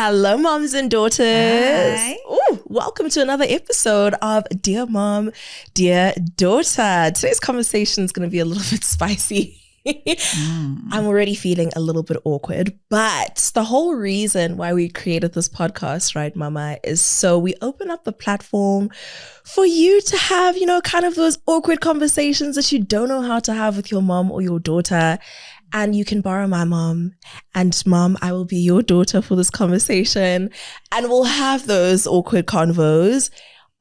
Hello, moms and daughters. Hi. Ooh, welcome to another episode of Dear Mom, Dear Daughter. Today's conversation is going to be a little bit spicy. I'm already feeling a little bit awkward, but the whole reason why we created this podcast, right, Mama, is so we open up the platform for you to have, kind of those awkward conversations that you don't know how to have with your mom or your daughter. And you can borrow my mom, and mom, I will be your daughter for this conversation. And we'll have those awkward convos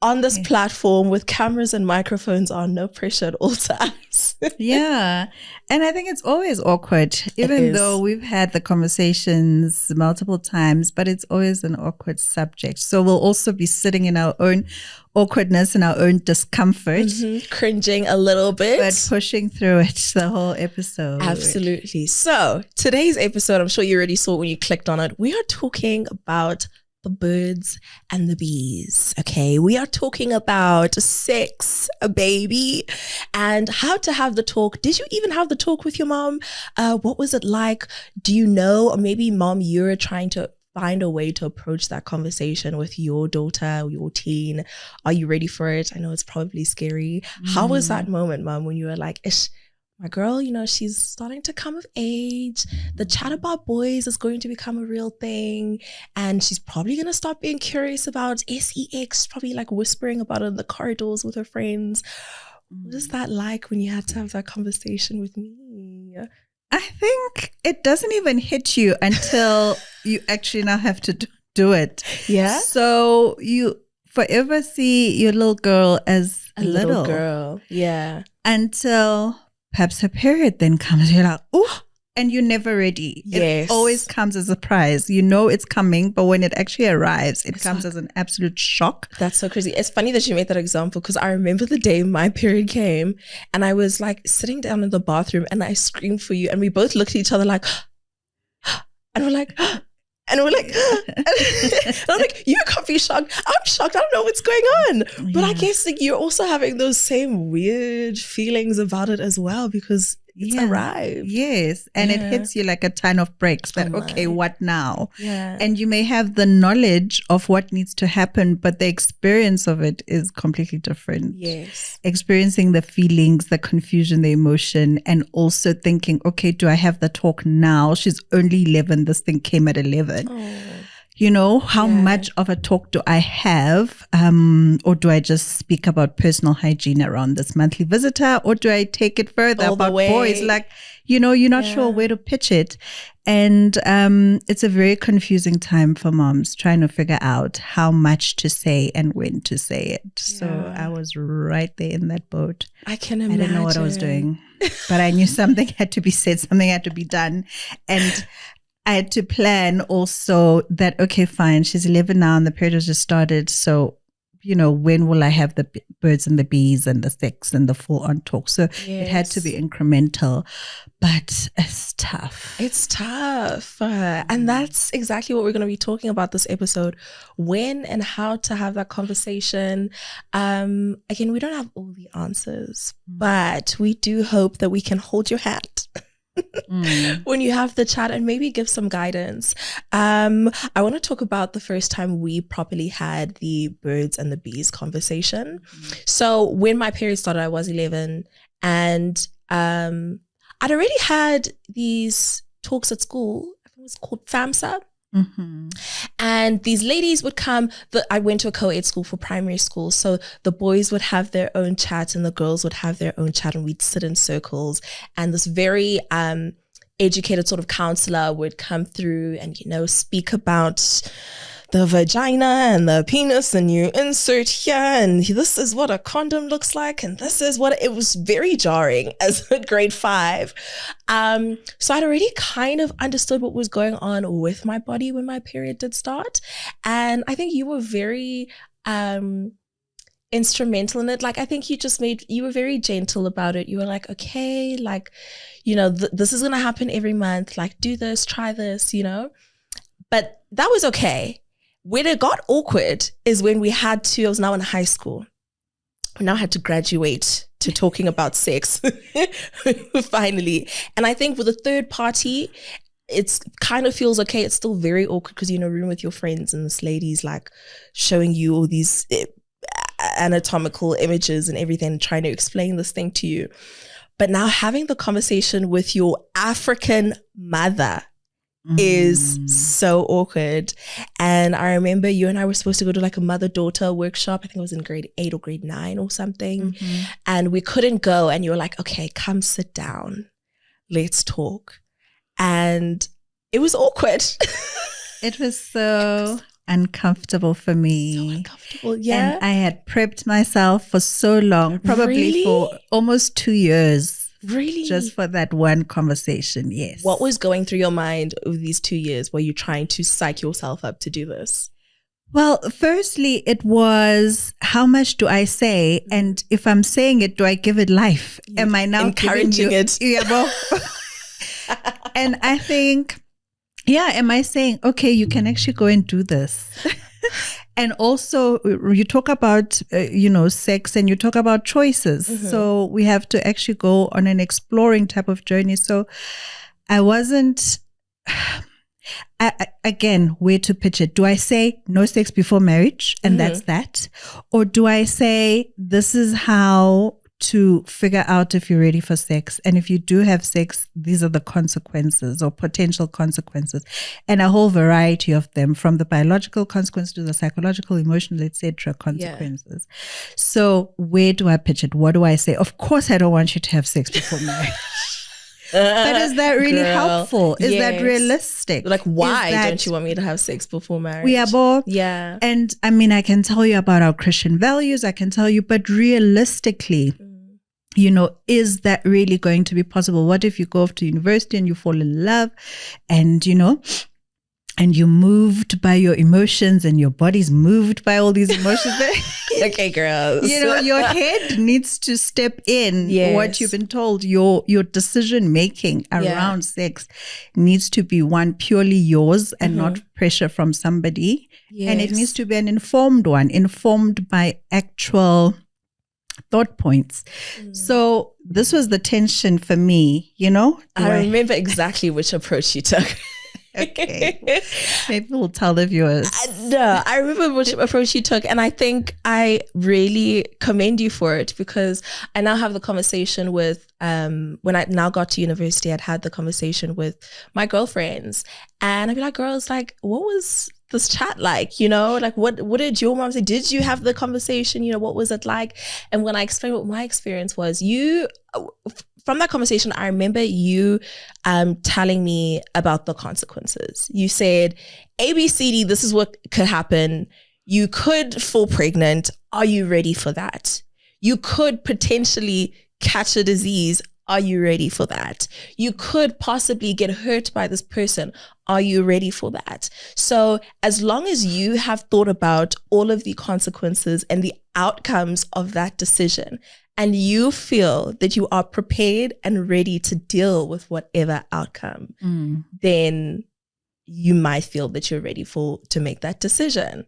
on this platform with cameras and microphones on, no pressure at all times. Yeah. And I think it's always awkward, even though we've had the conversations multiple times, but it's always an awkward subject. So we'll also be sitting in our own awkwardness and our own discomfort. Cringing a little bit. But pushing through it the whole episode. Absolutely. So today's episode, I'm sure you already saw when you clicked on it, we are talking about the birds and the bees. Okay, we are talking about sex, a baby, and how to have the talk. Did you even have the talk with your mom? What was it like? Do you know, or maybe mom, you're trying to find a way to approach that conversation with your daughter or your teen. Are you ready for it? I know it's probably scary. How was that moment, mom, when you were like, ish, my girl, she's starting to come of age. The chat about boys is going to become a real thing. And she's probably going to start being curious about sex, probably like whispering about it in the corridors with her friends. What is that like when you had to have that conversation with me? I think it doesn't even hit you until you actually now have to do it. Yeah. So you forever see your little girl as a little girl. Yeah. Until perhaps her period then comes. You're like, oh, and you're never ready. Yes. It always comes as a surprise. You know it's coming, but when it actually arrives, it comes as an absolute shock. That's so crazy. It's funny that you made that example because I remember the day my period came and I was like sitting down in the bathroom and I screamed for you and we both looked at each other like, and we're like, and I'm like, you can't be shocked. I'm shocked. I don't know what's going on. But I guess like, you're also having those same weird feelings about it as well because it's arrived. Yes. And it hits you like a ton of bricks that, okay, what now? Yeah. And you may have the knowledge of what needs to happen, but the experience of it is completely different. Yes. Experiencing the feelings, the confusion, the emotion, and also thinking, okay, do I have the talk now? She's only 11. This thing came at 11. How much of a talk do I have? Or do I just speak about personal hygiene around this monthly visitor? Or do I take it further about boys? Like, you're not sure where to pitch it. And it's a very confusing time for moms trying to figure out how much to say and when to say it. Yeah. So I was right there in that boat. I can imagine. I didn't know what I was doing, but I knew something had to be said, something had to be done. And I had to plan also that, okay, fine, she's 11 now and the period has just started. So, when will I have the birds and the bees and the sex and the full on talk? So it had to be incremental, but it's tough. It's tough. And that's exactly what we're going to be talking about this episode. When and how to have that conversation. Again, we don't have all the answers, but we do hope that we can hold your hand. When you have the chat and maybe give some guidance. I want to talk about the first time we properly had the birds and the bees conversation. So when my period started, I was 11 and I'd already had these talks at school. I think it was called FAMSA. And these ladies would come. I went to a co-ed school for primary school, so the boys would have their own chat and the girls would have their own chat, and we'd sit in circles, and this very educated sort of counselor would come through and speak about the vagina and the penis, and you insert here, and this is what a condom looks like, and this is what it was. Very jarring as a grade 5. So I'd already kind of understood what was going on with my body when my period did start, and I think you were very instrumental in it. Like, I think you were very gentle about it. You were like, okay, like, this is gonna happen every month, like, do this, try this, but that was okay. When it got awkward is when I was now in high school. We now had to graduate to talking about sex finally. And I think with a third party, it's kind of feels okay. It's still very awkward because you're in a room with your friends and this lady's like showing you all these anatomical images and everything, trying to explain this thing to you. But now having the conversation with your African mother is so awkward. And I remember you and I were supposed to go to like a mother-daughter workshop. I think it was in grade 8 or grade 9 or something. And we couldn't go. And you were like, okay, come sit down. Let's talk. And it was awkward. It was so uncomfortable for me. So uncomfortable, yeah. And I had prepped myself for so long, probably for almost 2 years. Really? Just for that one conversation, yes. What was going through your mind over these 2 years? Were you trying to psych yourself up to do this? Well, firstly, it was how much do I say? And if I'm saying it, do I give it life? Am I now encouraging it? Yeah, well, and I think, am I saying, okay, you can actually go and do this? And also you talk about, sex, and you talk about choices. So we have to actually go on an exploring type of journey. So I wasn't, again, where to pitch it. Do I say no sex before marriage and that's that? Or do I say this is how to figure out if you're ready for sex? And if you do have sex, these are the consequences or potential consequences, and a whole variety of them, from the biological consequences to the psychological, emotional, etc. consequences. So where do I pitch it? What do I say? Of course, I don't want you to have sex before marriage. But is that really helpful? Is that realistic? Like, why don't you want me to have sex before marriage? We are both. Yeah. And I mean, I can tell you about our Christian values. I can tell you, but realistically, is that really going to be possible? What if you go off to university and you fall in love and, and you're moved by your emotions and your body's moved by all these emotions? Okay, girls. Your head needs to step in. What you've been told, your decision making around sex needs to be one purely yours and not pressure from somebody. And it needs to be an informed one, informed by actual thought points. So this was the tension for me, I remember exactly which approach you took. Okay. Maybe we'll tell the viewers. No, I remember which approach you took, and I think I really commend you for it, because I now have the conversation with, when I now got to university, I'd had the conversation with my girlfriends, and I'd be like, girls, like, what was this chat like? Like, what did your mom say? Did you have the conversation? What was it like? And when I explained what my experience was, from that conversation, I remember you telling me about the consequences. You said, A, B, C, D, this is what could happen. You could fall pregnant. Are you ready for that? You could potentially catch a disease. Are you ready for that? You could possibly get hurt by this person. Are you ready for that? So as long as you have thought about all of the consequences and the outcomes of that decision, and you feel that you are prepared and ready to deal with whatever outcome, then you might feel that you're ready to make that decision.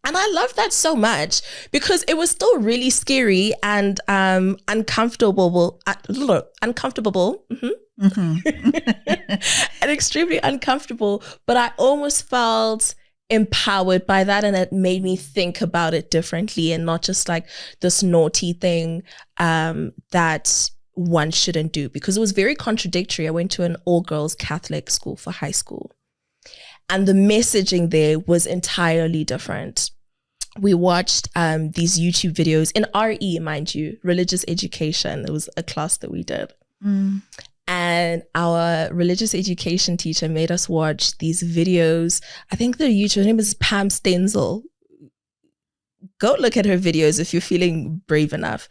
And I love that so much, because it was still really scary and uncomfortable, and extremely uncomfortable. But I almost felt empowered by that, and it made me think about it differently, and not just like this naughty thing that one shouldn't do, because it was very contradictory. I went to an all-girls Catholic school for high school, and the messaging there was entirely different. We watched these YouTube videos in RE, mind you, religious education. It was a class that we did. And our religious education teacher made us watch these videos. I think the YouTuber name is Pam Stenzel. Go look at her videos if you're feeling brave enough.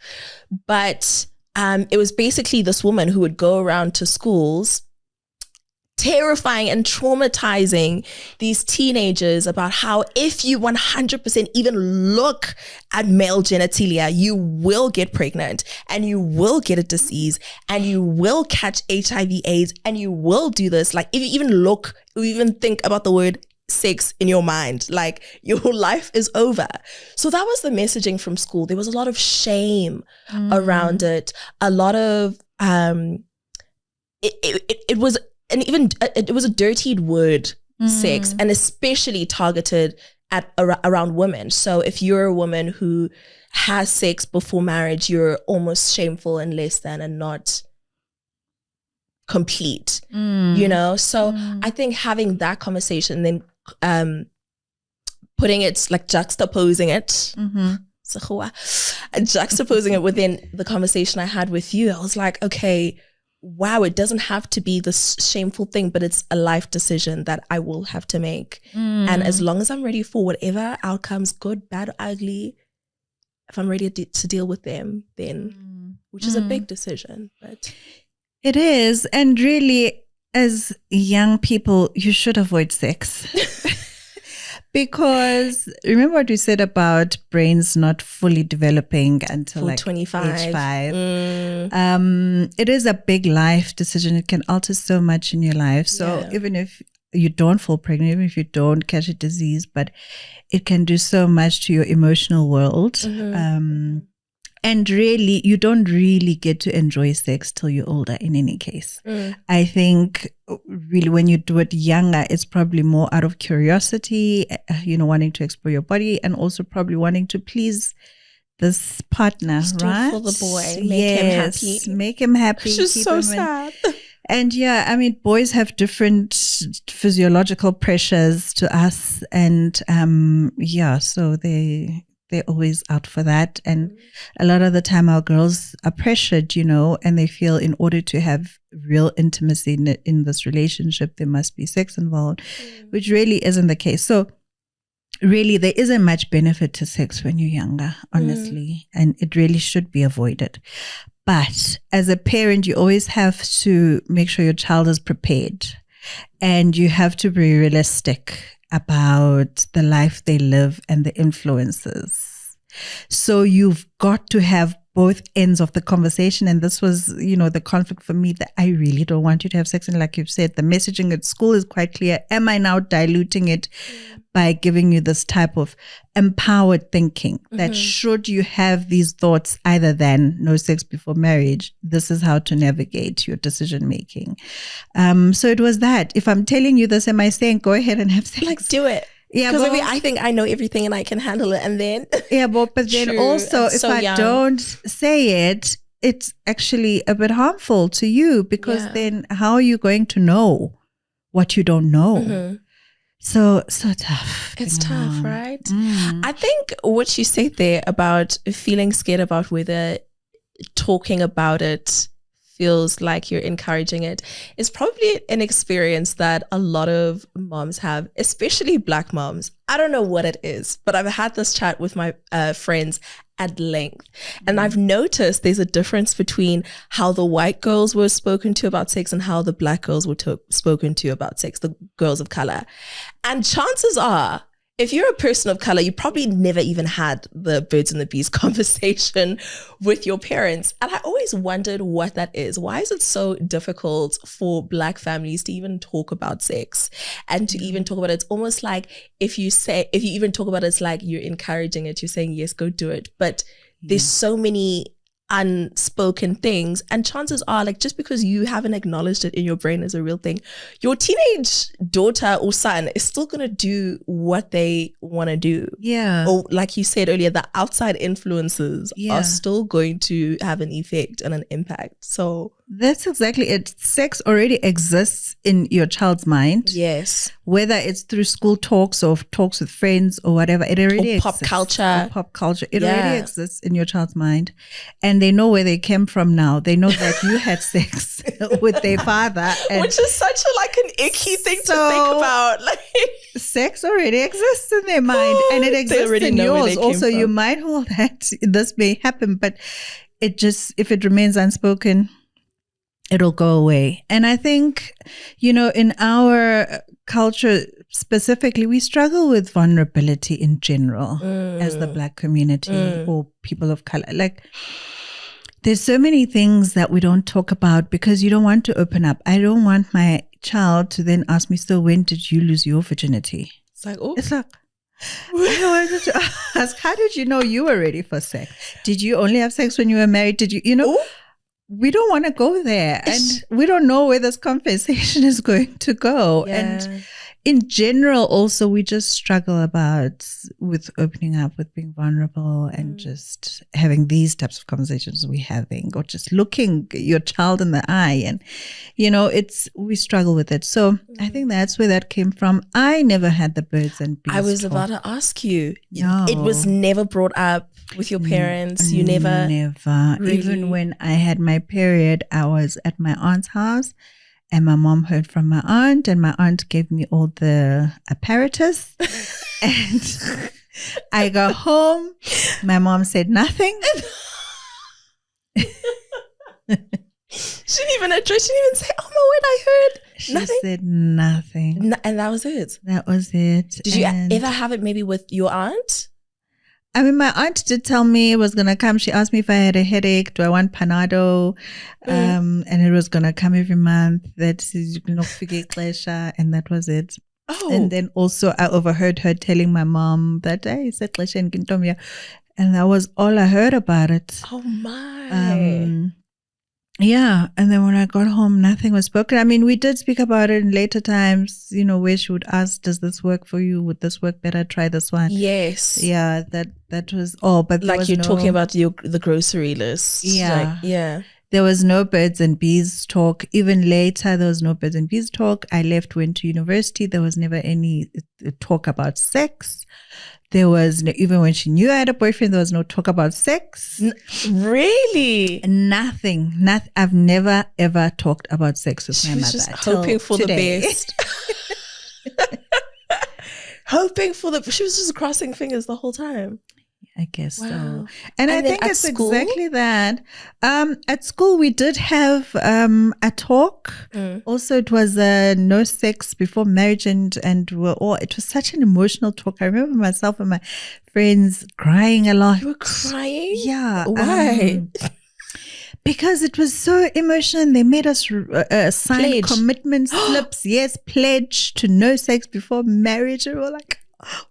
But it was basically this woman who would go around to schools, terrifying and traumatizing these teenagers about how if you 100% even look at male genitalia, you will get pregnant, and you will get a disease, and you will catch HIV/AIDS, and you will do this. Like, if you even look or even think about the word sex in your mind, like, your life is over. So that was the messaging from school. There was a lot of shame around it, a lot of it was and even it was a dirtied word, sex, and especially targeted at around women. So if you're a woman who has sex before marriage, you're almost shameful and less than and not complete, you know? So I think having that conversation, then putting it, like juxtaposing it, juxtaposing it within the conversation I had with you, I was like, okay, wow, it doesn't have to be this shameful thing, but it's a life decision that I will have to make. And as long as I'm ready for whatever outcomes, good, bad, ugly, if I'm ready to deal with them, then, which is a big decision, but it is. And really, as young people, you should avoid sex. Because remember what we said about brains not fully developing until like 25. age 5. It is a big life decision. It can alter so much in your life. So even if you don't fall pregnant, even if you don't catch a disease, but it can do so much to your emotional world. And really, you don't really get to enjoy sex till you're older in any case. I think really when you do it younger, it's probably more out of curiosity, wanting to explore your body and also probably wanting to please this partner, right? For the boy, make him happy. Make him happy. Which is so sad. And boys have different physiological pressures to us. And so they're always out for that. And a lot of the time our girls are pressured, and they feel in order to have real intimacy in this relationship, there must be sex involved, which really isn't the case. So really there isn't much benefit to sex when you're younger, honestly, and it really should be avoided. But as a parent, you always have to make sure your child is prepared, and you have to be realistic about the life they live and the influences. So you've got to have both ends of the conversation. And this was, the conflict for me, that I really don't want you to have sex. And like you've said, the messaging at school is quite clear. Am I now diluting it by giving you this type of empowered thinking that should you have these thoughts either than no sex before marriage, this is how to navigate your decision making. So it was that. If I'm telling you this, am I saying go ahead and have sex? Like, do it. Yeah, because I think I know everything and I can handle it, and then but then also if I don't say it, it's actually a bit harmful to you, because then how are you going to know what you don't know? So tough. It's tough, right? I think what you said there about feeling scared about whether talking about it feels like you're encouraging it is probably an experience that a lot of moms have, especially Black moms. I don't know what it is, but I've had this chat with my friends at length, and I've noticed there's a difference between how the white girls were spoken to about sex and how the Black girls were spoken to about sex, the girls of color. And chances are, if you're a person of color, you probably never even had the birds and the bees conversation with your parents. And I always wondered what that is. Why is it so difficult for Black families to even talk about sex and to even talk about it? It's almost like if you even talk about it, it's like you're encouraging it. You're saying, yes, go do it. But there's so many unspoken things, and chances are, like, just because you haven't acknowledged it in your brain as a real thing, your teenage daughter or son is still gonna do what they want to do. Or like you said earlier, the outside influences are still going to have an effect and an impact. So that's exactly it. Sex already exists in your child's mind. Yes. Whether it's through school talks or talks with friends or whatever, it already exists. Pop culture. It already exists in your child's mind. And they know where they came from now. They know that you had sex with their father. Which is such an icky thing to think about. Like, sex already exists in their mind, and it exists in yours. Also, you might hold that this may happen, but it just, if it remains unspoken, it'll go away. And I think, in our culture specifically, we struggle with vulnerability in general as the Black community or people of color. Like, there's so many things that we don't talk about because you don't want to open up. I don't want my child to then ask me, so when did you lose your virginity? It's like, I wanted to ask, how did you know you were ready for sex? Did you only have sex when you were married? Did you, we don't want to go there, and we don't know where this conversation is going to go. Yeah. And in general, also, we just struggle with opening up, with being vulnerable, and just having these types of conversations we're having, or just looking your child in the eye. And, we struggle with it. So I think that's where that came from. I never had the birds and bees I was talk. about to ask you. No. It was never brought up with your parents? You never? Never. Really? Even when I had my period, I was at my aunt's house. And my mom heard from my aunt, and my aunt gave me all the apparatus. And I got home. My mom said nothing. She didn't even address. She didn't even say, "Oh my word, I heard." She nothing. said nothing. And that was it. That was it. Did you ever have it maybe with your aunt? I mean, my aunt did tell me it was going to come. She asked me if I had a headache. Do I want Panado? And it was going to come every month. And that was it. Oh. And then also I overheard her telling my mom that, hey, it's a klesha in Kintomia. And that was all I heard about it. Oh my. Yeah. And then when I got home, nothing was spoken. I mean, we did speak about it in later times, where she would ask, does this work for you? Would this work better? Try this one. Yes. Yeah, that was all. But like you're talking about the grocery list. Yeah. Yeah. There was no birds and bees talk. Even later, there was no birds and bees talk. I went to university. There was never any talk about sex. There was even when she knew I had a boyfriend, there was no talk about sex. Really? Nothing. I've never ever talked about sex with my mother. She was just hoping for the best. She was just crossing fingers the whole time. I guess wow. so. And I think it's school? exactly that. At school, we did have a talk. Also, it was no sex before marriage, and it was such an emotional talk. I remember myself and my friends crying a lot. You were crying? Yeah. Why? Because it was so emotional. They made us sign commitment slips. Yes, pledge to no sex before marriage. And we were like,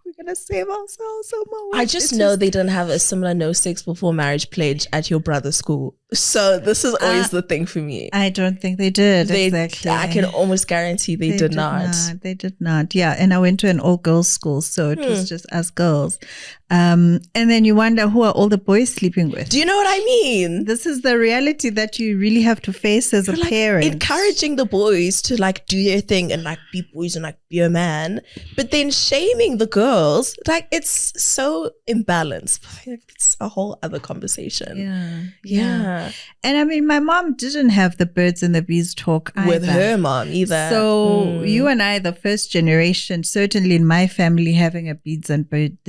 we're gonna save ourselves. Oh my! I just know they didn't have a similar no sex before marriage pledge at your brother's school. So this is always the thing for me. I don't think they did. Exactly. I can almost guarantee they did not. They did not. Yeah. And I went to an all girls school, so it was just us girls. And then you wonder, who are all the boys sleeping with? Do you know what I mean? This is the reality that you really have to face as a parent. Encouraging the boys to do their thing and be boys and be a man, but then shaming the girls. It's so imbalanced. It's a whole other conversation. Yeah. And I mean, my mom didn't have the birds and the bees talk either. With her mom either. So you and I, the first generation, certainly in my family, having a birds and bees talk.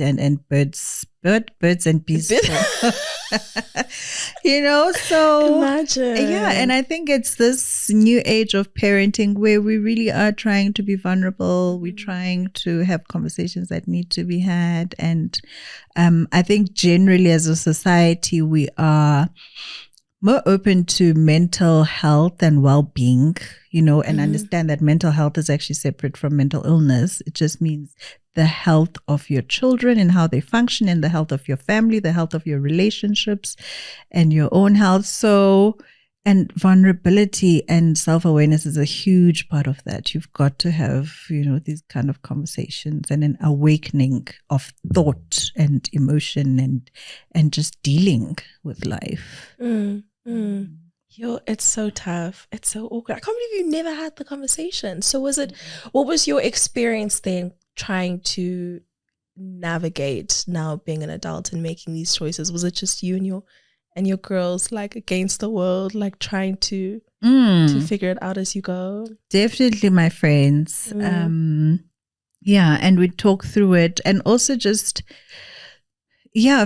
So imagine. Yeah, and I think it's this new age of parenting where we really are trying to be vulnerable. We're trying to have conversations that need to be had. And I think generally as a society, we are more open to mental health and well-being, and understand that mental health is actually separate from mental illness. It just means the health of your children and how they function, and the health of your family, the health of your relationships and your own health. So, and vulnerability and self-awareness is a huge part of that. You've got to have, these kind of conversations and an awakening of thought and emotion and just dealing with life. It's so tough. It's so awkward. I can't believe you never had the conversation. So what was your experience then trying to navigate now being an adult and making these choices? Was it just you and your girls against the world, trying to figure it out as you go? Definitely my friends. Yeah, and we talk through it, and also just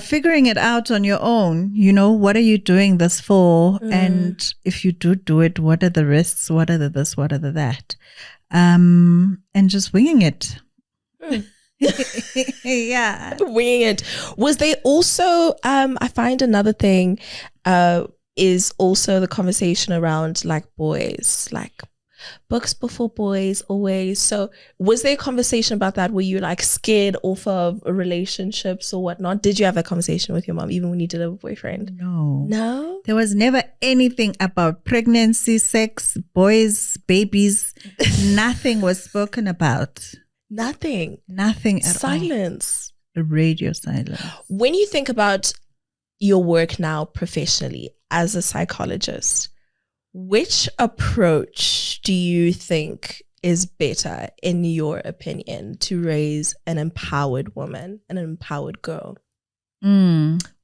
figuring it out on your own. What are you doing this for? And if you do it, what are the risks? What are the this? What are the that? And just winging it. Yeah, winging it. Was they also I find another thing is also the conversation around boys, Books before boys, always. So was there a conversation about that? Were you like scared off of relationships or whatnot? Did you have a conversation with your mom even when you did have a boyfriend? No? There was never anything about pregnancy, sex, boys, babies. Nothing was spoken about. Nothing at all. Silence. A radio silence. When you think about your work now professionally as a psychologist, which approach do you think is better, in your opinion, to raise an empowered woman, an empowered girl?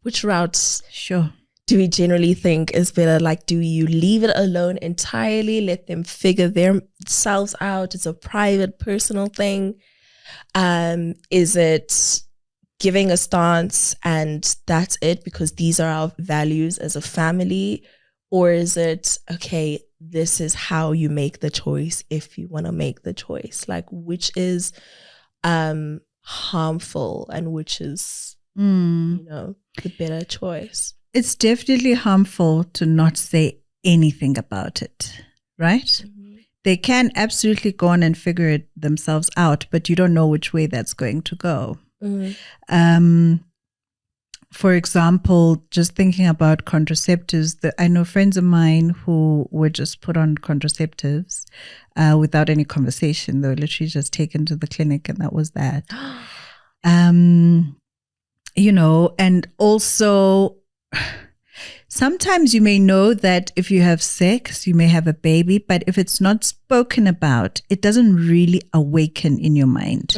Which routes do we generally think is better? Like, do you leave it alone entirely, let them figure themselves out? It's a private, personal thing. Is it giving a stance and that's it because these are our values as a family? Or is it, okay, this is how you make the choice if you want to make the choice? Like, which is harmful and which is, the better choice? It's definitely harmful to not say anything about it, right? Mm-hmm. They can absolutely go on and figure it themselves out, but you don't know which way that's going to go. Mm-hmm. For example, just thinking about contraceptives, I know friends of mine who were just put on contraceptives without any conversation. They were literally just taken to the clinic and that was that. And also sometimes you may know that if you have sex, you may have a baby, but if it's not spoken about, it doesn't really awaken in your mind.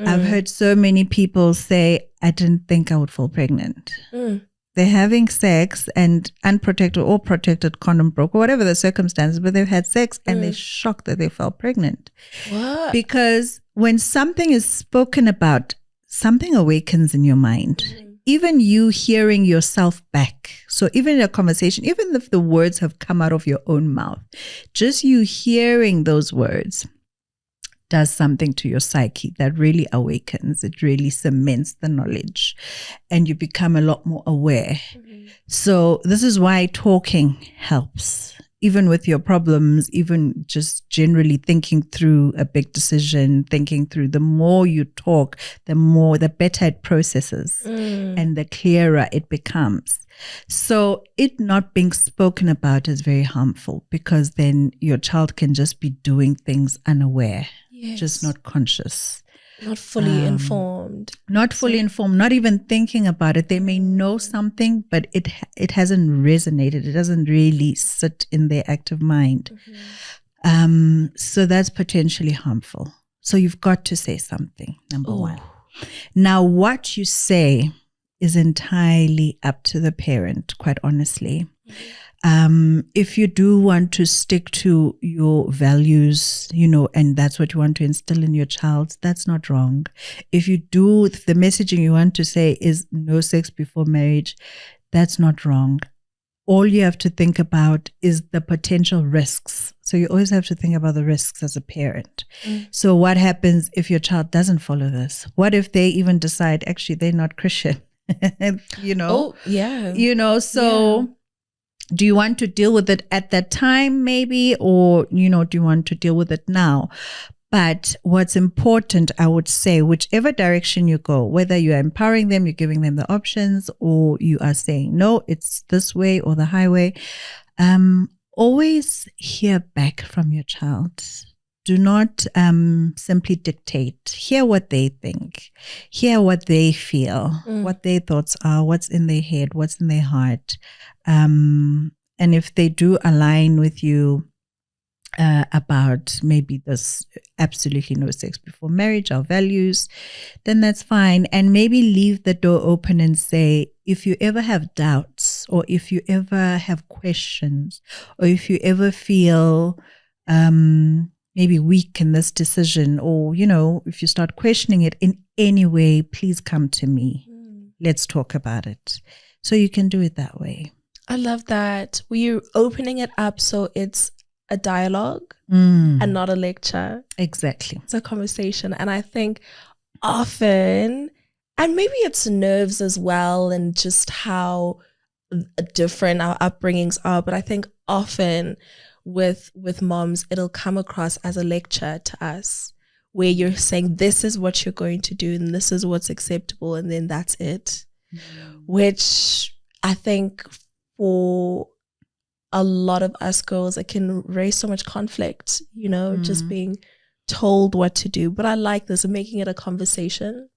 I've heard so many people say, I didn't think I would fall pregnant. They're having sex and unprotected or protected, condom broke or whatever the circumstances, but they've had sex and they're shocked that they fell pregnant. What? Because when something is spoken about, something awakens in your mind. Even you hearing yourself back. So even in a conversation, even if the words have come out of your own mouth, just you hearing those words does something to your psyche that really awakens. It really cements the knowledge and you become a lot more aware. So this is why talking helps. Even with your problems, even just generally thinking through a big decision, thinking through, the more you talk, the better it processes and the clearer it becomes. So it not being spoken about is very harmful because then your child can just be doing things unaware, just not conscious. Not fully informed. Not fully informed, not even thinking about it. They may know something, but it hasn't resonated. It doesn't really sit in their active mind. So that's potentially harmful. So you've got to say something, number one. Now, what you say is entirely up to the parent, quite honestly. If you do want to stick to your values, and that's what you want to instill in your child, that's not wrong. If you do, if the messaging you want to say is no sex before marriage, that's not wrong. All you have to think about is the potential risks. So you always have to think about the risks as a parent. So what happens if your child doesn't follow this? What if they even decide, actually, they're not Christian? Do you want to deal with it at that time maybe, or, do you want to deal with it now? But what's important, I would say, whichever direction you go, whether you are empowering them, you're giving them the options, or you are saying, no, it's this way or the highway, always hear back from your child. Do not simply dictate. Hear what they think. Hear what they feel, what their thoughts are, what's in their head, what's in their heart. And if they do align with you about maybe this absolutely no sex before marriage, our values, then that's fine. And maybe leave the door open and say, if you ever have doubts, or if you ever have questions, or if you ever feel maybe weak in this decision, or, if you start questioning it in any way, please come to me. Let's talk about it. So you can do it that way. I love that. We're opening it up so it's a dialogue and not a lecture. Exactly. It's a conversation. And I think often, and maybe it's nerves as well and just how different our upbringings are, but I think often with moms, it'll come across as a lecture to us, where you're saying this is what you're going to do and this is what's acceptable, and then that's it. Which I think for a lot of us girls, it can raise so much conflict, just being told what to do. But I like this, and making it a conversation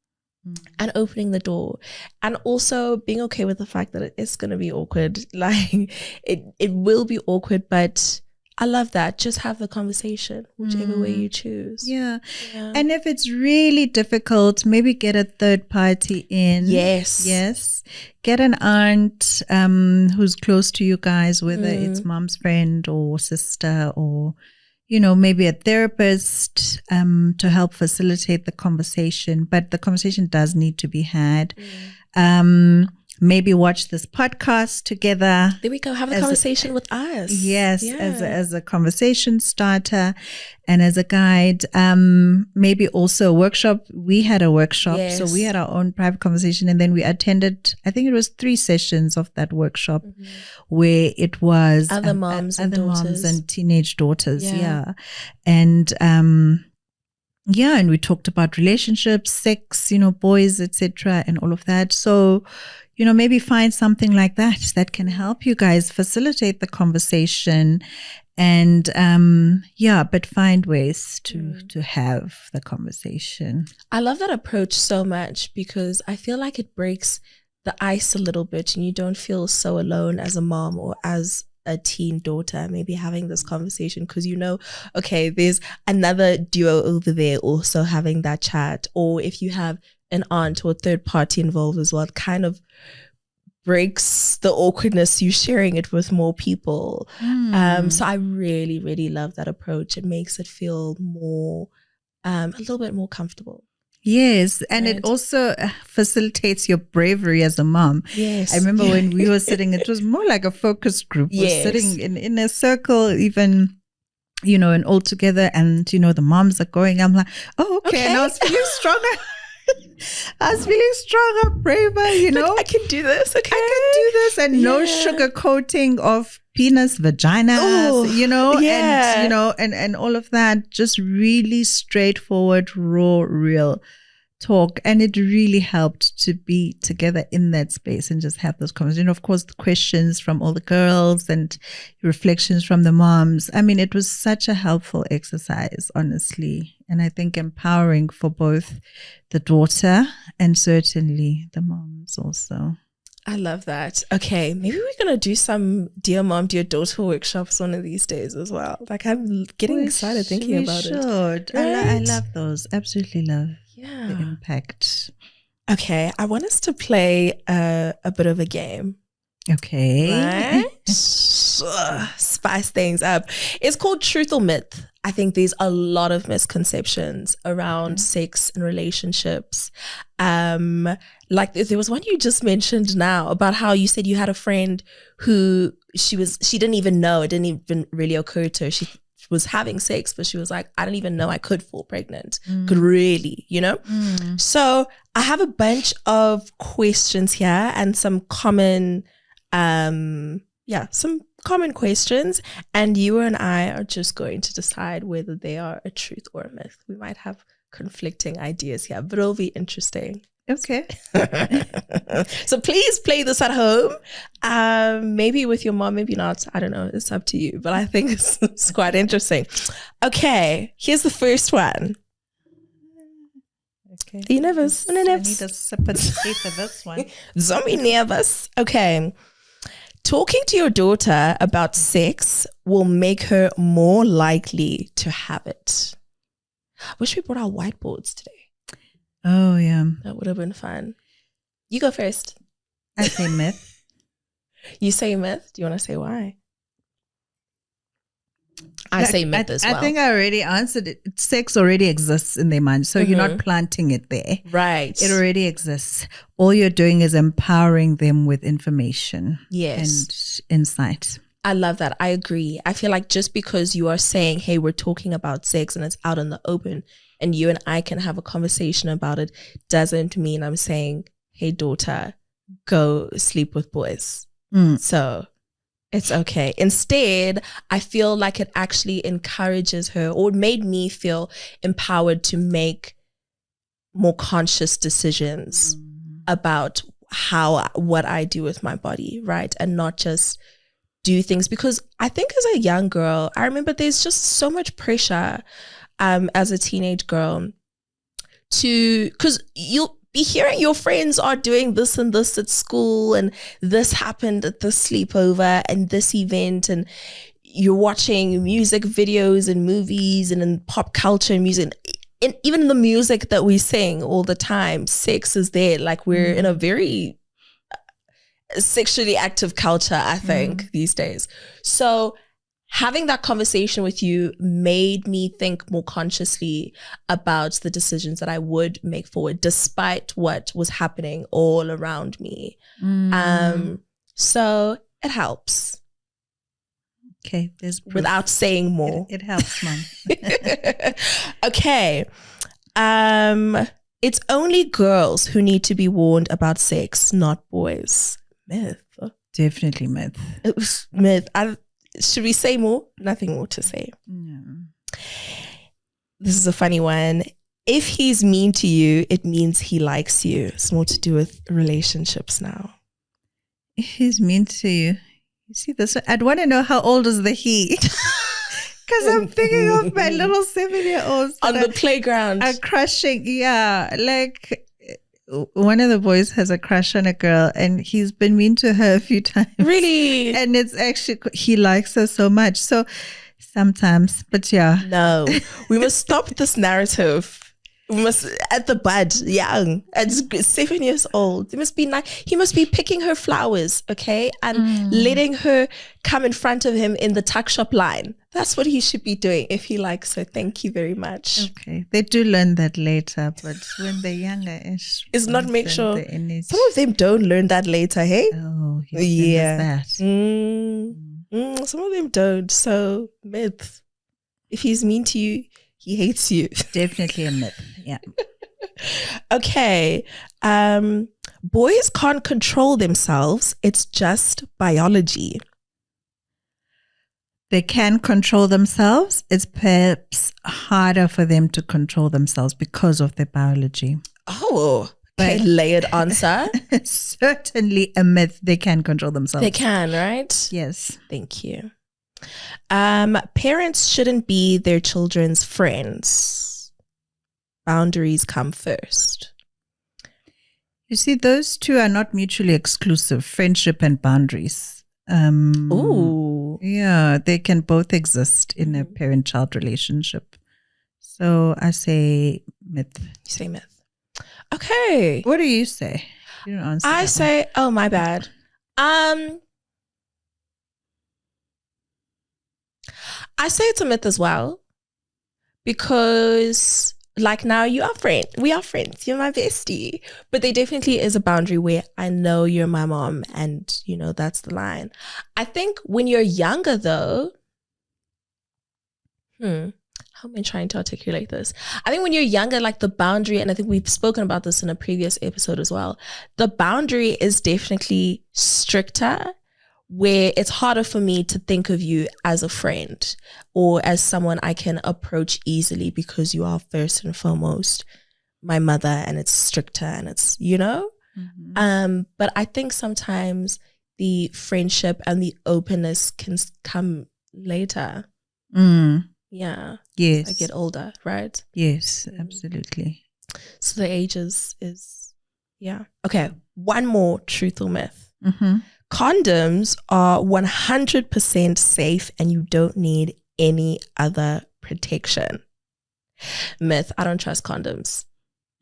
and opening the door, and also being okay with the fact that it is going to be awkward. Like it will be awkward, but I love that. Just have the conversation, whichever way you choose. Yeah. And if it's really difficult, maybe get a third party in. Yes. Get an aunt who's close to you guys, whether it's mom's friend or sister, or, maybe a therapist to help facilitate the conversation. But the conversation does need to be had. Maybe watch this podcast together. There we go. Have a conversation with us. Yes, as a conversation starter and as a guide. Maybe also a workshop. We had a workshop, so we had our own private conversation, and then we attended, I think it was 3 sessions of that workshop where it was other moms and teenage daughters. And and we talked about relationships, sex, boys, etc., and all of that. So, maybe find something like that can help you guys facilitate the conversation, and but find ways to have the conversation. I love that approach so much, because I feel like it breaks the ice a little bit, and you don't feel so alone as a mom or as a teen daughter maybe having this conversation, because okay, there's another duo over there also having that chat. Or if you have an aunt or a third party involved as well, it kind of breaks the awkwardness, you sharing it with more people. So I really, really love that approach. It makes it feel more a little bit more comfortable. Yes, and it also facilitates your bravery as a mom. Yes. I remember when we were sitting, it was more like a focus group. We're sitting in a circle, even, and all together, and, the moms are going. I'm like, oh, okay. And I was feeling stronger. I was feeling stronger, braver, I can do this, okay? I can do this, and no sugar coating of penis, vaginas, and all of that. Just really straightforward, raw, real talk. And it really helped to be together in that space and just have those conversations. Of course, the questions from all the girls and reflections from the moms. I mean, it was such a helpful exercise, honestly. And I think empowering for both the daughter and certainly the moms also. I love that. Okay, maybe we're going to do some Dear Mom, Dear Daughter workshops one of these days as well. Like, I'm getting excited thinking about it. Right? I love those. Absolutely love the impact. Okay, I want us to play a bit of a game. Okay. Right? Spice things up. It's called Truth or Myth. I think there's a lot of misconceptions around sex and relationships. Like there was one you just mentioned now about how you said you had a friend who she didn't even know, it didn't even really occur to her. She was having sex, but she was like, I didn't even know I could fall pregnant. Could really, So I have a bunch of questions here and some common questions, and you and I are just going to decide whether they are a truth or a myth. We might have conflicting ideas here, but it'll be interesting. Okay. So please play this at home. Maybe with your mom, maybe not. I don't know. It's up to you. But I think it's quite interesting. Okay. Here's the first one. Okay. Are you nervous? I need a sip of tea for this one. Zombie nervous. Okay. Talking to your daughter about sex will make her more likely to have it. Wish we brought our whiteboards today. Oh, yeah. That would have been fun. You go first. I say myth. You say myth? Do you want to say why? I say myth as well. I think I already answered it. Sex already exists in their mind. So you're not planting it there. Right. It already exists. All you're doing is empowering them with information. Yes. And insight. I love that. I agree. I feel like just because you are saying, hey, we're talking about sex and it's out in the open and you and I can have a conversation about it, doesn't mean I'm saying, hey, daughter, go sleep with boys. So It's okay. Instead, I feel like it actually encourages her, or it made me feel empowered to make more conscious decisions about what I do with my body, right? And not just do things, because I think as a young girl, I remember there's just so much pressure as a teenage girl because you'll be hearing your friends are doing this and this at school, and this happened at this sleepover and this event, and you're watching music videos and movies and in pop culture and music, and even in the music that we sing all the time, sex is there. Like we're in a very sexually active culture, I think, these days. So having that conversation with you made me think more consciously about the decisions that I would make forward, despite what was happening all around me. So it helps. Okay, there's proof. Without saying more. It helps, Mom. Okay. It's only girls who need to be warned about sex, not boys. Myth. Definitely myth. It was myth. Should we say more? Nothing more to say. No. This is a funny one. If he's mean to you, it means he likes you. It's more to do with relationships now. If he's mean to you, you see this one? I'd want to know how old is the he. Because I'm thinking of my little 7-year-olds on the playground are crushing. Yeah, like one of the boys has a crush on a girl, and he's been mean to her a few times. Really? And it's actually, he likes her so much. So sometimes, but yeah. No, we must stop this narrative. We must, at the bud, young, at 7 years old, he must be nice. He must be picking her flowers, okay, and letting her come in front of him in the tuck shop line. That's what he should be doing if he likes her. Thank you very much. Okay, they do learn that later, but when they're younger, it's not make sure. Some of them don't learn that later. Hey, oh yeah, that. Some of them don't. So myth. If he's mean to you, he hates you. Definitely a myth. Yeah. Okay. Boys can't control themselves. It's just biology. They can control themselves. It's perhaps harder for them to control themselves because of their biology. Oh, okay. Layered answer. Certainly a myth. They can control themselves. They can, right? Yes. Thank you. Parents shouldn't be their children's friends. Boundaries come first. You see, those two are not mutually exclusive, friendship and boundaries. Ooh. Yeah, they can both exist in a parent-child relationship. So I say myth. You say myth. Okay. What do you say? You don't answer. I say, oh, my bad. I say it's a myth as well, because like now we are friends, you're my bestie, but there definitely is a boundary where I know you're my mom and you know that's the line. I think when you're younger though, how am I trying to articulate this? I think when you're younger, like the boundary, and I think we've spoken about this in a previous episode as well, the boundary is definitely stricter, where it's harder for me to think of you as a friend or as someone I can approach easily because you are first and foremost my mother, and it's stricter and it's, you know? But I think sometimes the friendship and the openness can come later. Yeah. Yes. I get older, right? Yes, absolutely. So the ages is, yeah. Okay, one more truth or myth. Condoms are 100% safe and you don't need any other protection. Myth. I don't trust condoms.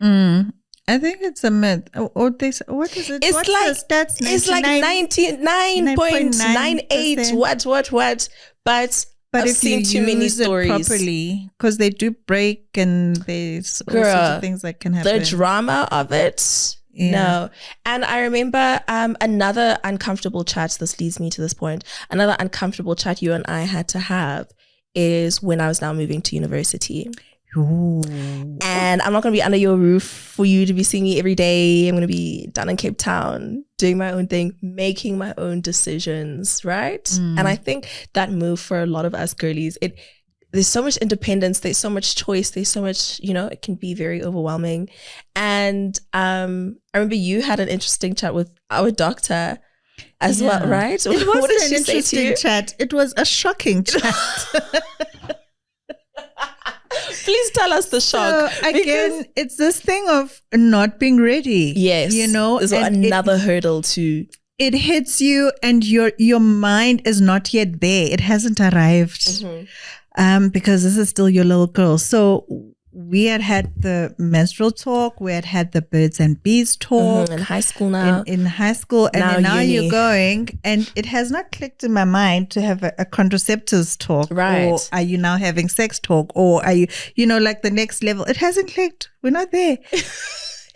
I think it's a myth. What is it? It's What's like the stats? it's like 99.98. What? But I've if seen you too many use it stories properly, because they do break and there's all sorts of things that can happen. The drama of it. Yeah. No. And I remember another uncomfortable chat, this leads me to this point, another uncomfortable chat you and I had to have is when I was now moving to university. Ooh. And I'm not going to be under your roof for you to be seeing me every day. I'm going to be down in Cape Town, doing my own thing, making my own decisions, right? And I think that move for a lot of us girlies, there's so much independence, there's so much choice, there's so much, it can be very overwhelming. And I remember you had an interesting chat with our doctor as well, right? It What did wasn't she an say to you? interesting chat. It was a shocking chat. Please tell us the shock. So again, it's this thing of not being ready. Yes. There's another hurdle to. It hits you and your mind is not yet there. It hasn't arrived. Because this is still your little girl. So we had the menstrual talk. We had the birds and bees talk. In high school now. In high school. And now you're going. And it has not clicked in my mind to have a contraceptives talk. Right. Or are you now having sex talk? Or are you, like the next level? It hasn't clicked. We're not there.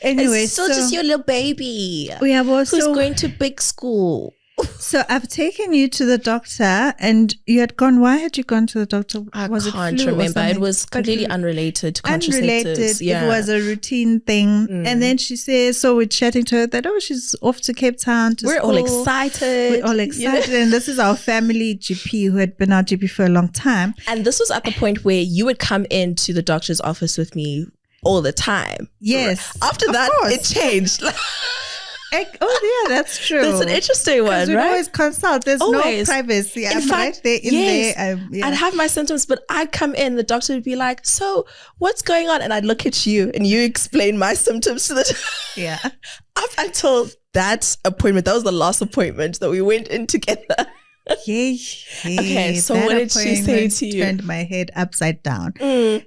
Anyway. It's still just your little baby. Yeah, who's going to big school. So I've taken you to the doctor and you had gone. Why had you gone to the doctor? I can't remember. It was completely unrelated to contraceptives. Yeah. It was a routine thing. And then she says, so we're chatting to her that, she's off to Cape Town to We're school. all excited. We're all excited. And this is our family GP who had been our GP for a long time. And this was at the point where you would come into the doctor's office with me all the time. Yes. After that, it changed. That's true. That's an interesting one, right? Right? Always consult. There's no privacy. In I'm fact, right there in there. I'd have my symptoms, but I'd come in, the doctor would be like, so what's going on? And I'd look at you and you explain my symptoms to the Yeah. Up until that appointment, that was the last appointment that we went in together. Yay. Okay, so what did she say to you? Turned my head upside down.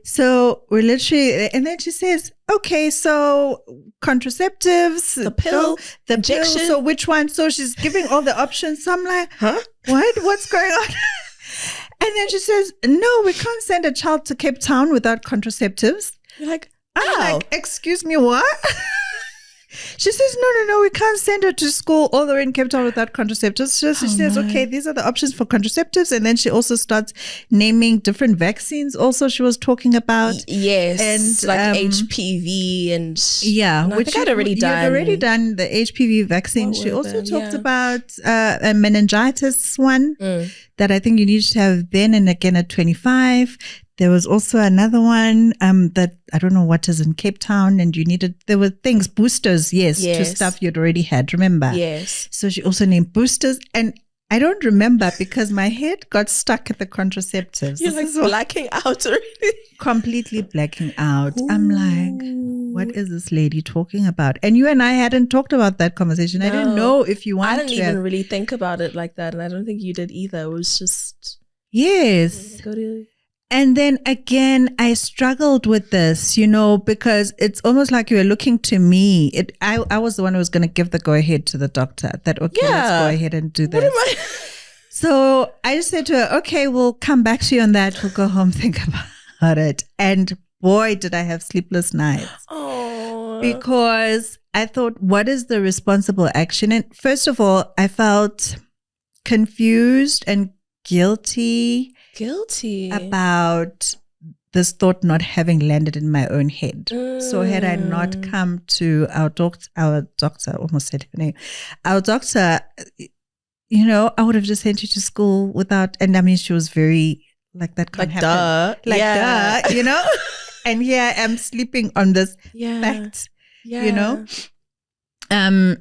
So we're literally, and then she says, okay, so contraceptives, the pill, the injection. Pill, so which one? So she's giving all the options. So I'm like, huh? What? What's going on? And then she says, no, we can't send a child to Cape Town without contraceptives. You're like, I'm like, excuse me, what? She says, no, we can't send her to school all the way in Cape Town without contraceptives. So she says, okay, these are the options for contraceptives. And then she also starts naming different vaccines also she was talking about. Yes. And like HPV and... Yeah. No, which I'd already done. You'd already done the HPV vaccine. She also talked about a meningitis one that I think you need to have then and again at 25. There was also another one that I don't know what is in Cape Town, and there were things, boosters, yes, to stuff you'd already had, remember? Yes. So she also named boosters, and I don't remember because my head got stuck at the contraceptives. You're like blacking out already. Completely blacking out. Ooh. I'm like, what is this lady talking about? And you and I hadn't talked about that conversation. No. I didn't know if you wanted to. I didn't even really think about it like that, and I don't think you did either. It was just... Yes. And then again, I struggled with this, because it's almost like you were looking to me. I was the one who was going to give the go ahead to the doctor that, okay, let's go ahead and do this. So I just said to her, okay, we'll come back to you on that. We'll go home, think about it. And boy, did I have sleepless nights. Oh. Because I thought, what is the responsible action? And first of all, I felt confused and guilty about this thought not having landed in my own head. So had I not come to our doctor, almost said her name, our doctor, I would have just sent you to school without, and I mean, she was very like, that can't happen. Duh, and here I am sleeping on this fact,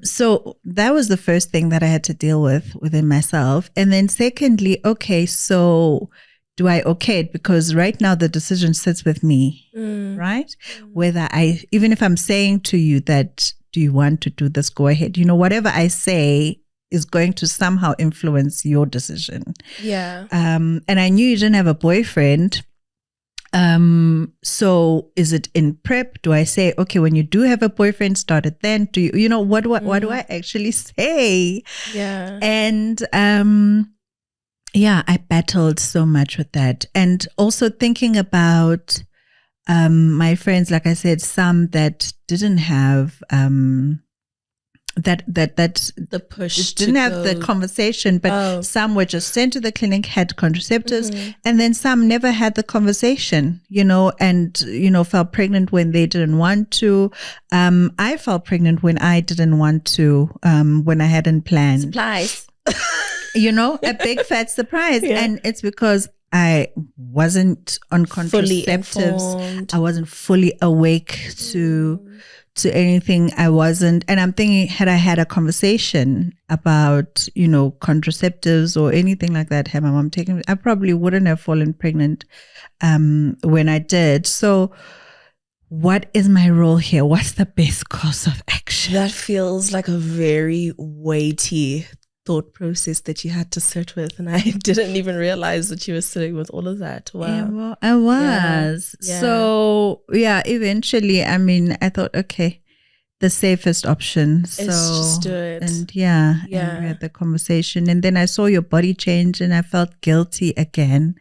So that was the first thing that I had to deal with within myself. And then secondly, okay, so do I okay it? Because right now the decision sits with me, right? Whether even if I'm saying to you that, do you want to do this? Go ahead. Whatever I say is going to somehow influence your decision. Yeah. And I knew you didn't have a boyfriend. So is it in prep? Do I say, okay, when you do have a boyfriend, start it then? Do you, what do I actually say? Yeah. And, I battled so much with that. And also thinking about, my friends, like I said, some that didn't have, the push didn't have the conversation, but some were just sent to the clinic, had contraceptives, and then some never had the conversation, and, felt pregnant when they didn't want to. I felt pregnant when I didn't want to, when I hadn't planned. Surprise. A big fat surprise. Yeah. And it's because I wasn't on contraceptives. I wasn't fully awake to anything. I wasn't. And I'm thinking, had I had a conversation about, contraceptives or anything like that, had my mom taken, I probably wouldn't have fallen pregnant when I did. So what is my role here? What's the best course of action? That feels like a very weighty thought process that you had to sit with, and I didn't even realize that you were sitting with all of that. Wow. Yeah, well, I was. Yeah. So eventually, I thought, okay, the safest option. So just do it. And and we had the conversation, and then I saw your body change, and I felt guilty again.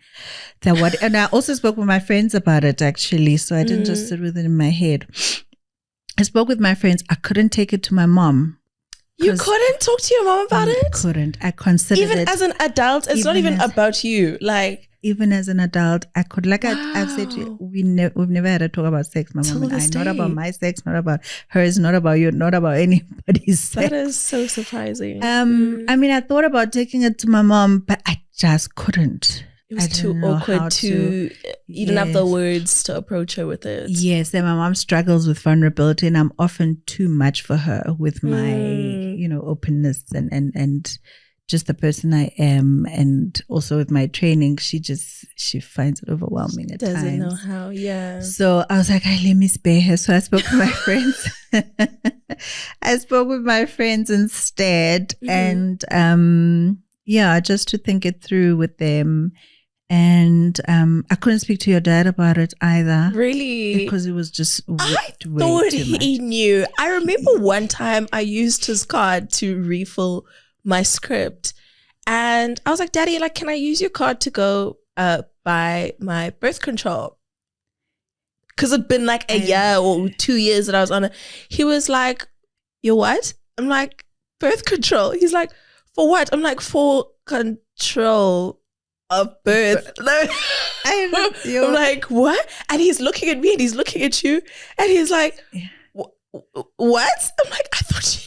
And I also spoke with my friends about it, actually. So I didn't just sit with it in my head. I spoke with my friends. I couldn't take it to my mom. You couldn't talk to your mom about it? I couldn't. I considered even it. As an adult, it's not even about you. Like, even as an adult, I could. Like I've said to you, we've never had a talk about sex, my mom and I. Not about my sex, not about hers, not about you, not about anybody's sex. That is so surprising. I thought about taking it to my mom, but I just couldn't. It was too awkward to you didn't have the words to approach her with it. Yes, and my mom struggles with vulnerability, and I'm often too much for her with my, openness and just the person I am, and also with my training. She finds it overwhelming at times. Doesn't know how, yeah. So I was like, let me spare her. So I spoke to my friends. I spoke with my friends instead, and just to think it through with them. And I couldn't speak to your dad about it either. Really? Because it was just I thought he knew. I remember one time I used his card to refill my script. And I was like, Daddy, can I use your card to go buy my birth control? Because it'd been like a year or 2 years that I was on it. He was like, your what? I'm like, birth control. He's like, for what? I'm like, for control of birth. I'm like, what? And he's looking at me and he's looking at you and he's like, what? I'm like, I thought you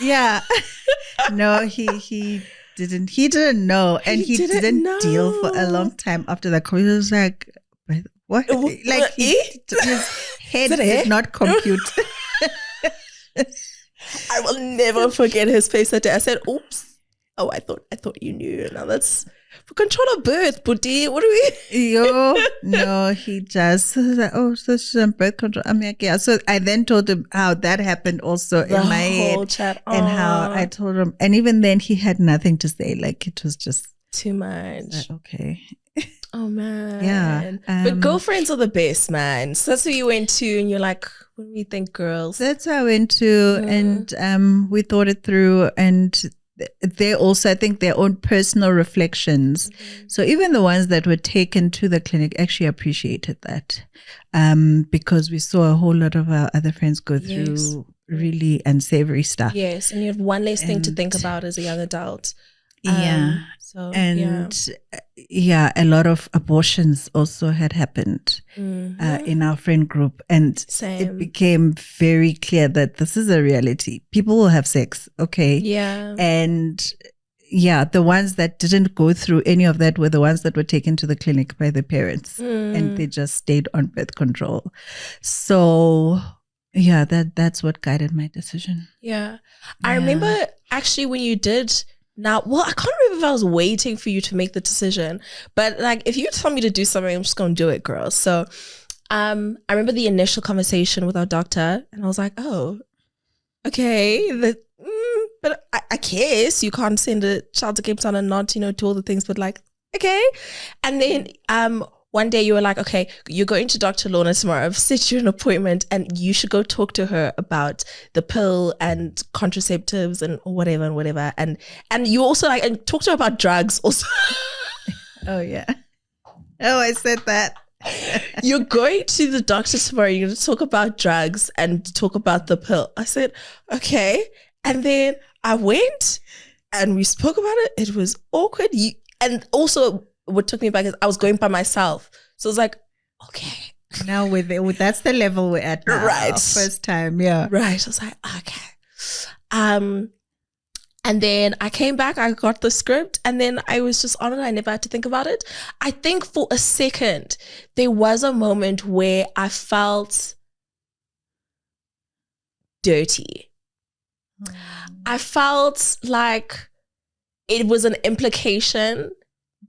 knew. Yeah. No, he didn't know, and he didn't deal for a long time after that. He was like, what? Like his head did not compute. I will never forget his face that day. I said, oops. Oh, I thought you knew. Now that's for control of birth, Buddy. What are we? No, he just was like, oh, so she's on birth control. I'm like, yeah. So I then told him how that happened also in my head. Chat. And how I told him. And even then he had nothing to say. Like, it was just too much. Like, okay. Oh, man. Yeah. But girlfriends are the best, man. So that's who you went to and you're like, what do we think, girls? That's who I went to. And we thought it through, and they also, I think, their own personal reflections. So even the ones that were taken to the clinic actually appreciated that, because we saw a whole lot of our other friends go through really unsavory stuff. Yes, and you have one less thing to think about as a young adult. A lot of abortions also had happened in our friend group, and it became very clear that this is a reality. People will have sex, okay? Yeah. And the ones that didn't go through any of that were the ones that were taken to the clinic by the parents, and they just stayed on birth control. So that's what guided my decision. Yeah. I remember actually when you did. Now, well, I can't remember if I was waiting for you to make the decision, but like, if you tell me to do something, I'm just going to do it, girl. So I remember the initial conversation with our doctor, and I was like, oh, okay. But I guess you can't send a child to Cape Town and not, do all the things, but like, okay. And then one day you were like, okay, you're going to Dr. Lorna tomorrow. I've set you an appointment and you should go talk to her about the pill and contraceptives and whatever. And you also and talk to her about drugs also. Oh, yeah. Oh, I said that. You're going to the doctor tomorrow. You're going to talk about drugs and talk about the pill. I said, okay. And then I went and we spoke about it. It was awkward. And also what took me back is I was going by myself. So it was like, okay. Now that's the level we're at now. Right. First time, yeah. Right. I was like, okay. And then I came back, I got the script, and then I was just on it. I never had to think about it. I think for a second, there was a moment where I felt dirty. I felt like it was an implication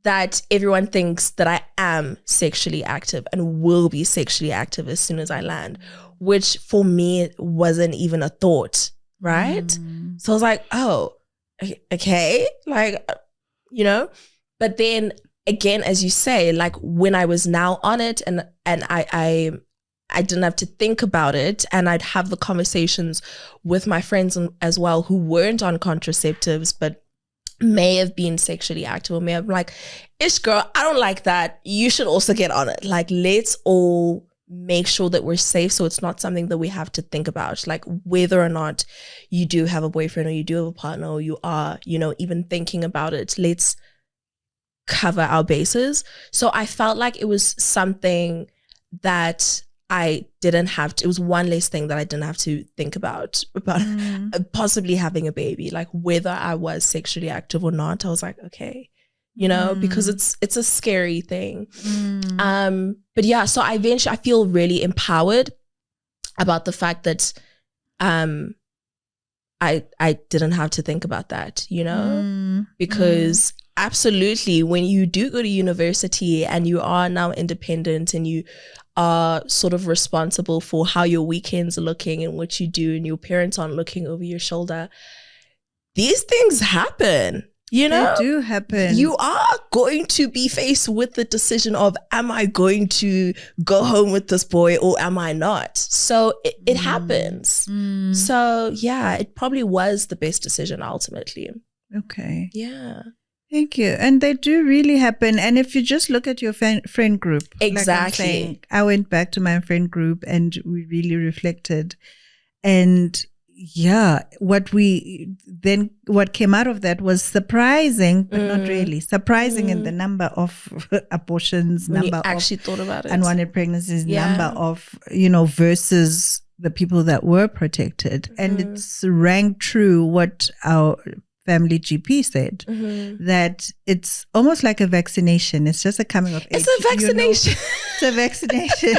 that everyone thinks that I am sexually active and will be sexually active as soon as I land, which for me wasn't even a thought, right? So I was like, oh, okay, like, you know. But then again, as you say, like when I was now on it and I didn't have to think about it, and I'd have the conversations with my friends as well who weren't on contraceptives but may have been sexually active or may have like, ish girl, I don't like that. You should also get on it. Like, let's all make sure that we're safe, so it's not something that we have to think about, like whether or not you do have a boyfriend or you do have a partner or you are, you know, even thinking about it. Let's cover our bases. So I felt like it was something that I didn't have to, it was one less thing that I didn't have to think about possibly having a baby, like whether I was sexually active or not. I was like, okay, you know, because it's a scary thing. But yeah, so I feel really empowered about the fact that I didn't have to think about that, you know, because absolutely when you do go to university and you are now independent and you are sort of responsible for how your weekends are looking and what you do, and your parents aren't looking over your shoulder, these things happen. You know, they do happen. You are going to be faced with the decision of, am I going to go home with this boy or am I not? So it happens. So yeah, it probably was the best decision ultimately. Okay. Yeah. Thank you. And they do really happen. And if you just look at your friend group. Exactly. Like I'm saying, I went back to my friend group and we really reflected. And yeah, what came out of that was surprising, but not really. Surprising in the number of abortions, when number you actually of thought about it. unwanted pregnancies, number of, you know, versus the people that were protected. And it's rang true what our family GP said, that it's almost like a vaccination. It's just a coming of age. It's a vaccination. You know, it's a vaccination.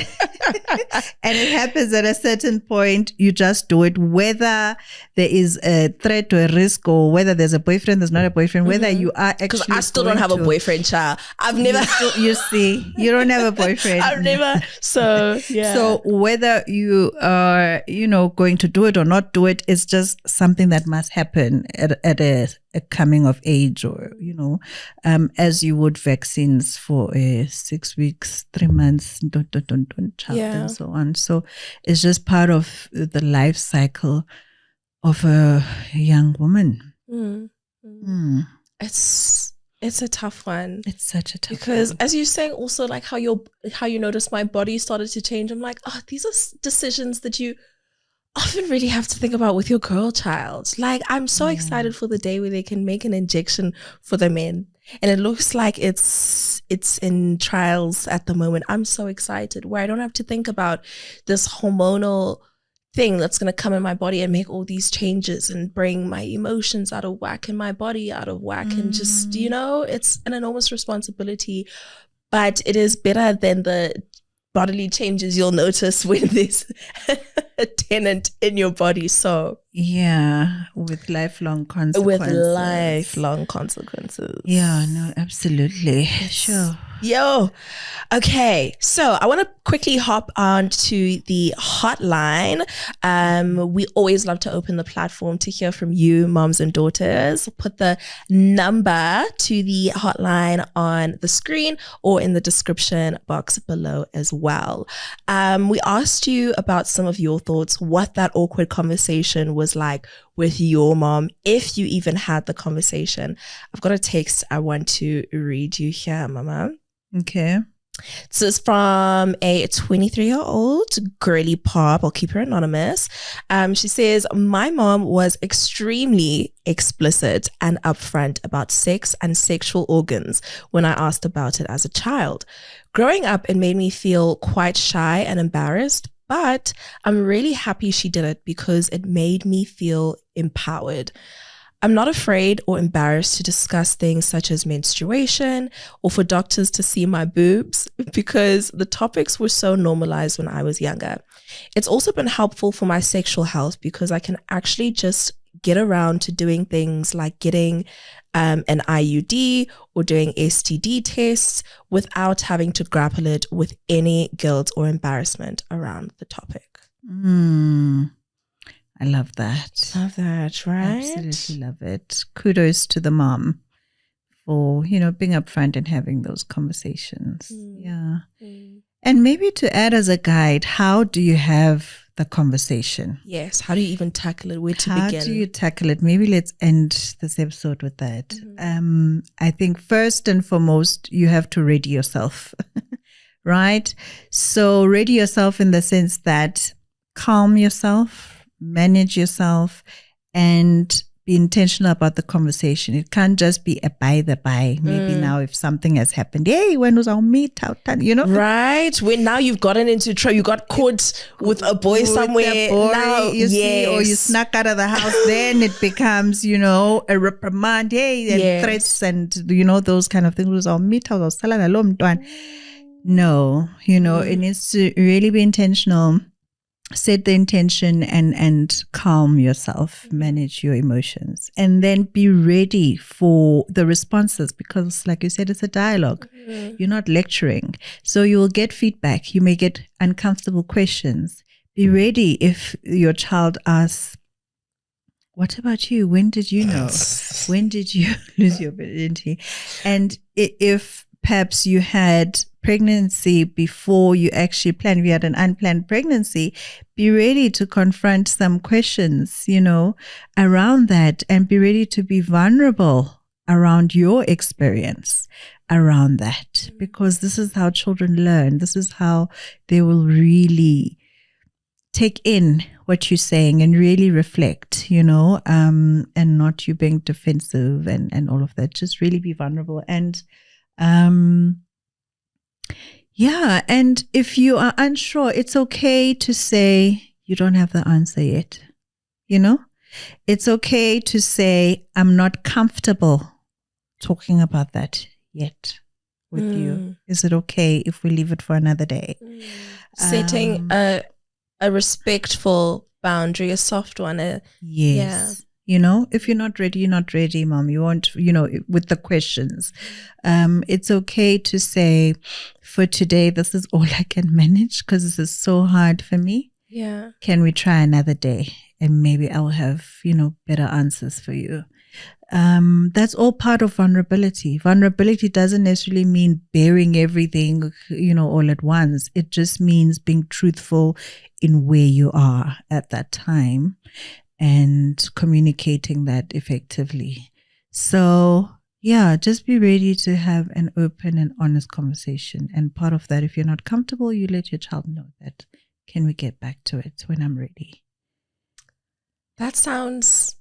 And it happens at a certain point. You just do it, whether there is a threat or a risk, or whether there's a boyfriend, there's not a boyfriend, whether you are actually. Because I still don't have a boyfriend, child. I've never. You see, you don't have a boyfriend. I've never. So, yeah. So whether you are, you know, going to do it or not do it, it's just something that must happen at a coming of age, or, you know, as you would vaccines for 6 weeks, 3 months, child, and so on. So it's just part of the life cycle of a young woman. It's a tough one. It's such a tough because one. As you're saying also, like how you notice my body started to change. I'm like, oh, these are decisions that you often really have to think about with your girl child. Like, I'm so excited for the day where they can make an injection for the men, and it looks like it's in trials at the moment. I'm so excited, where I don't have to think about this hormonal thing that's going to come in my body and make all these changes and bring my emotions out of whack and my body out of whack. And just, you know, it's an enormous responsibility, but it is better than the bodily changes you'll notice when there's a tenant in your body. So yeah, with lifelong consequences. Yeah, no, absolutely. Sure. Yo, okay. So I want to quickly hop on to the hotline. We always love to open the platform to hear from you, moms and daughters. Put the number to the hotline on the screen or in the description box below as well. We asked you about some of your thoughts, what that awkward conversation was like with your mom, if you even had the conversation. I've got a text I want to read you here, Mama. Okay. This is from a 23-year-old girly pop. I'll keep her anonymous. She says, my mom was extremely explicit and upfront about sex and sexual organs when I asked about it as a child. Growing up, it made me feel quite shy and embarrassed, but I'm really happy she did it because it made me feel empowered. I'm not afraid or embarrassed to discuss things such as menstruation or for doctors to see my boobs because the topics were so normalized when I was younger. It's also been helpful for my sexual health because I can actually just get around to doing things like getting an IUD or doing STD tests without having to grapple it with any guilt or embarrassment around the topic. I love that. Love that, right? Absolutely love it. Kudos to the mom for, being upfront and having those conversations. Yeah. And maybe to add as a guide, how do you have the conversation? Yes. How do you even tackle it? Where to begin? How do you tackle it? Maybe let's end this episode with that. I think first and foremost, you have to ready yourself, right? So ready yourself in the sense that calm yourself, manage yourself, and be intentional about the conversation. It can't just be a by the by. Maybe now if something has happened, hey, when was our meet out? Right. When now you've gotten into trouble, you got caught with a boy somewhere. Now, you see, or you snuck out of the house, then it becomes, a reprimand, and threats and, those kind of things. Was our meet out? No, it needs to really be intentional. Set the intention and calm yourself, manage your emotions, and then be ready for the responses because, like you said, it's a dialogue. You're not lecturing. So you will get feedback. You may get uncomfortable questions. Be ready if your child asks, what about you? When did you know? When did you lose your virginity? And if perhaps you had pregnancy before you actually planned, if you had an unplanned pregnancy, be ready to confront some questions, around that, and be ready to be vulnerable around your experience around that, because this is how children learn. This is how they will really take in what you're saying and really reflect, and not you being defensive and all of that. Just really be vulnerable. And and if you are unsure, it's okay to say you don't have the answer yet. It's okay to say, I'm not comfortable talking about that yet with you. Is it okay if we leave it for another day? Setting a respectful boundary, a soft one. Yes. If you're not ready, mom. You won't, with the questions. It's okay to say, for today, this is all I can manage because this is so hard for me. Yeah. Can we try another day? And maybe I'll have, better answers for you. That's all part of vulnerability. Vulnerability doesn't necessarily mean bearing everything, all at once. It just means being truthful in where you are at that time and communicating that effectively. So, just be ready to have an open and honest conversation. And part of that, if you're not comfortable, you let your child know that, can we get back to it when I'm ready? That sounds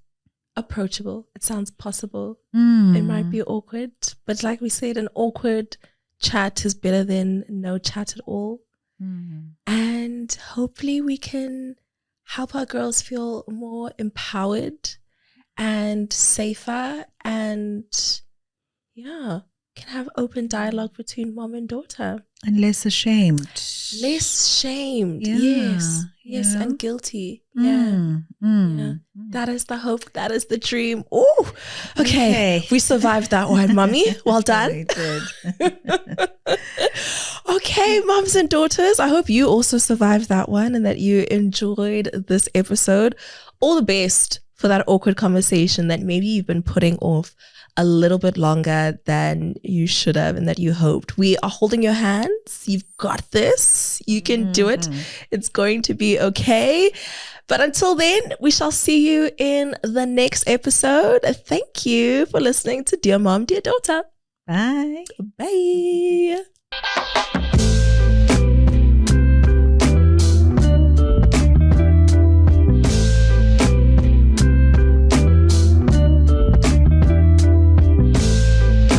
approachable. It sounds possible. It might be awkward, but like we said, an awkward chat is better than no chat at all. And hopefully we can help our girls feel more empowered and safer, and can have open dialogue between mom and daughter. And less ashamed. Yes, and guilty. That is the hope. That is the dream. Oh, okay. We survived that one, mommy. Well done. We did. Okay, moms and daughters, I hope you also survived that one and that you enjoyed this episode. All the best for that awkward conversation that maybe you've been putting off a little bit longer than you should have and that you hoped. We are holding your hands. You've got this. You can do it. It's going to be okay. But until then, we shall see you in the next episode. Thank you for listening to Dear Mom, Dear Daughter. Bye. Bye.